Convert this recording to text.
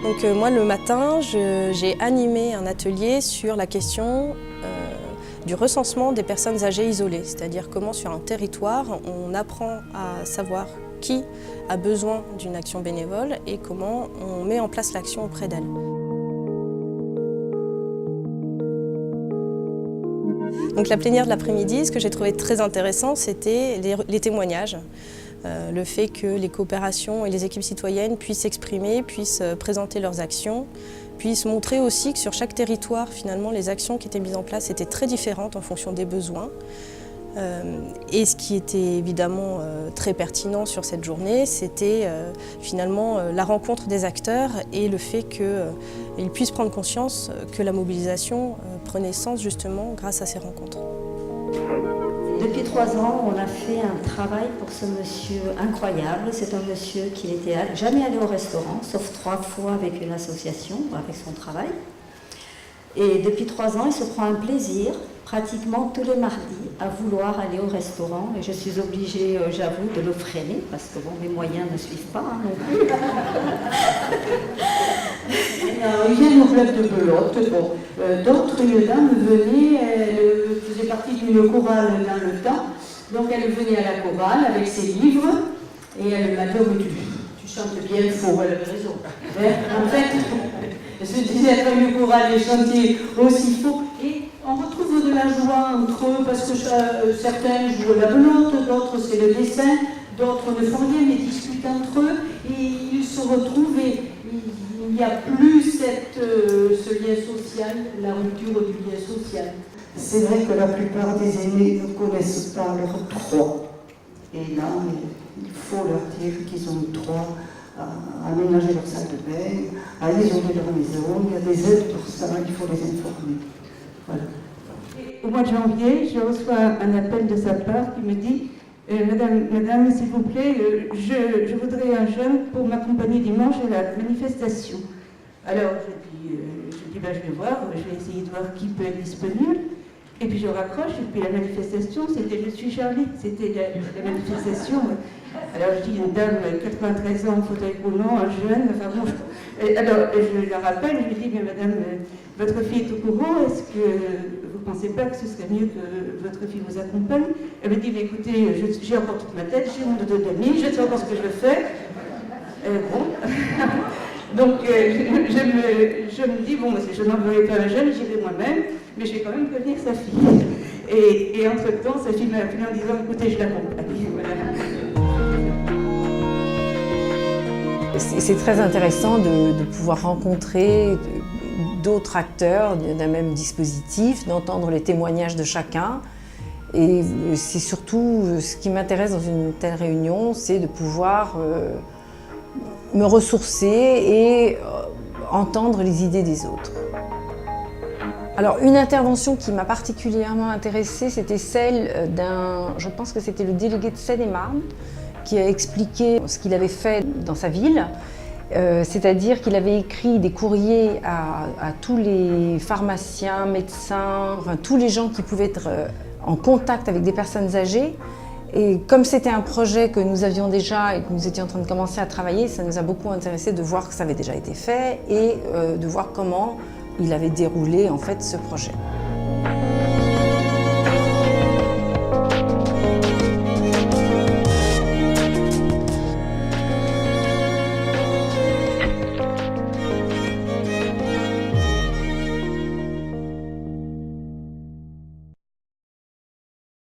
Donc moi le matin, j'ai animé un atelier sur la question du recensement des personnes âgées isolées, c'est-à-dire comment sur un territoire on apprend à savoir qui a besoin d'une action bénévole et comment on met en place l'action auprès d'elle. Donc la plénière de l'après-midi, ce que j'ai trouvé très intéressant, c'était les témoignages. Le fait que les coopérations et les équipes citoyennes puissent s'exprimer, puissent présenter leurs actions, puissent montrer aussi que sur chaque territoire, finalement, les actions qui étaient mises en place étaient très différentes en fonction des besoins. Et ce qui était évidemment très pertinent sur cette journée, c'était finalement la rencontre des acteurs et le fait qu'ils puissent prendre conscience que la mobilisation prenait sens justement grâce à ces rencontres. Depuis 3 ans, on a fait un travail pour ce monsieur incroyable. C'est un monsieur qui n'était jamais allé au restaurant, sauf 3 fois avec une association, avec son travail. Et depuis 3 ans, il se prend un plaisir, pratiquement tous les mardis, à vouloir aller au restaurant. Et je suis obligée, j'avoue, de le freiner, parce que bon, mes moyens ne suivent pas non plus. Il vient au club de pelote. Bon. D'autres, une dame venait, elle faisait partie d'une chorale dans le temps. Donc elle venait à la chorale avec ses livres et elle m'a dit « tu chantes bien faux », elle avait raison. En fait, elle se disait être une chorale et chanter aussi faux. Et on retrouve de la joie entre eux parce que certains jouent la belote, d'autres c'est le dessin, d'autres ne font rien mais discutent entre eux et ils se retrouvent et il n'y a plus ce lien social, la rupture du lien social. C'est vrai que la plupart des aînés ne connaissent pas leurs droits. Et là, il faut leur dire qu'ils ont le droit à aménager leur salle de bain, à isoler leur maison. Il y a des aides pour ça, il faut les informer. Voilà. Au mois de janvier, je reçois un appel de sa part qui me dit Madame, s'il vous plaît, je voudrais un jeune pour m'accompagner dimanche à la manifestation. Alors, je dis je vais voir, je vais essayer de voir qui peut être disponible. Et puis je raccroche, et puis la manifestation, c'était Je suis Charlie, c'était la manifestation. Alors je dis une dame, 93 ans, fauteuil roulant, un jeune, enfin bon. Alors je la rappelle, je lui dis, mais madame, votre fille est au courant, est-ce que vous ne pensez pas que ce serait mieux que votre fille vous accompagne? Elle me dit, mais écoutez, j'ai encore toute ma tête, j'ai mon dodo d'amis, je sais encore ce que je veux faire. Bon. Donc je me dis, bon, si je n'enverrai pas un jeune, j'irai moi-même, mais je vais quand même prévenir sa fille. Et entre-temps, sa fille m'a appelé en disant, écoutez, je l'accompagne. Voilà. C'est très intéressant de pouvoir rencontrer d'autres acteurs d'un même dispositif, d'entendre les témoignages de chacun. Et c'est surtout ce qui m'intéresse dans une telle réunion, c'est de pouvoir me ressourcer et entendre les idées des autres. Alors une intervention qui m'a particulièrement intéressée, c'était celle je pense que c'était le délégué de Seine-et-Marne, qui a expliqué ce qu'il avait fait dans sa ville, c'est-à-dire qu'il avait écrit des courriers à tous les pharmaciens, médecins, enfin tous les gens qui pouvaient être en contact avec des personnes âgées. Et comme c'était un projet que nous avions déjà et que nous étions en train de commencer à travailler, ça nous a beaucoup intéressé de voir que ça avait déjà été fait et de voir comment il avait déroulé en fait ce projet.